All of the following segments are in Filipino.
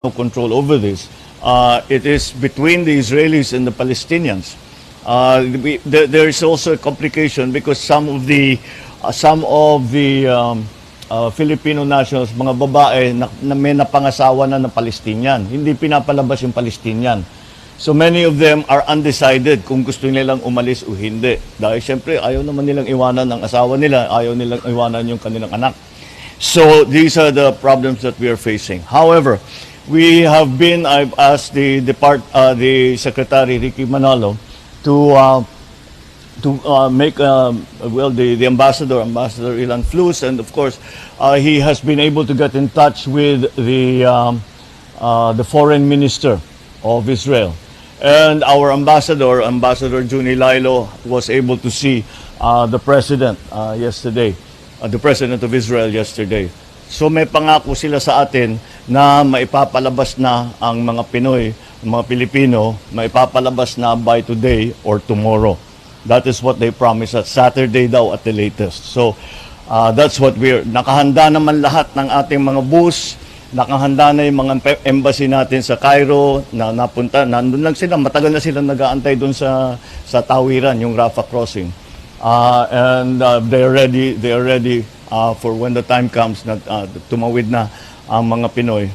no control over this. It is between the Israelis and the Palestinians. There is also a complication because some of the Filipino nationals, mga babae na may napangasawa na ng Palestinian. Hindi pinapalabas yung Palestinian. So many of them are undecided kung gusto nilang umalis o hindi. Dahil siyempre ayaw naman nilang iwanan ng asawa nila, ayaw nilang iwanan yung kanilang anak. So these are the problems that we are facing. However, I've asked the Secretary Ricky Manalo to make the ambassador Ilan Flus, and of course he has been able to get in touch with the foreign minister of Israel, and our ambassador Juni Lailo was able to see the president yesterday, the president of Israel yesterday. So may pangako sila sa atin na maipapalabas na ang mga Pinoy, mga Pilipino, maipapalabas na by today or tomorrow. That is what they promised us, Saturday daw at the latest. So that's what nakahanda naman lahat ng ating mga bus, nakahanda na yung mga embassy natin sa Cairo, nandun lang sila, matagal na sila nag-aantay dun sa tawiran, yung Rafah crossing. And they are ready for when the time comes na tumawid na ang mga Pinoy,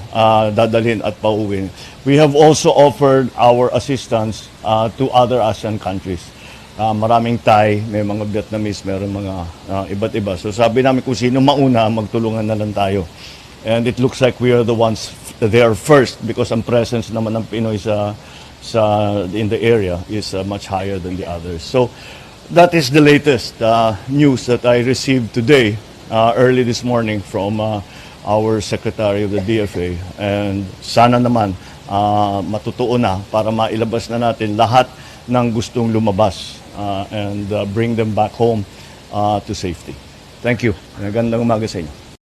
dadalhin at pauwi. We have also offered our assistance to other ASEAN countries. Maraming Thai, may mga Vietnamese, mayroong mga iba't iba. So sabi namin kung sino mauna, magtulungan na lang tayo. And it looks like we are the ones there first because ang presence naman ng Pinoy in the area is much higher than the others. So that is the latest news that I received today, early this morning from our Secretary of the DFA. And sana naman matutuo na para mailabas na natin lahat ng gustong lumabas and bring them back home to safety. Thank you. Magandang umaga sa inyo.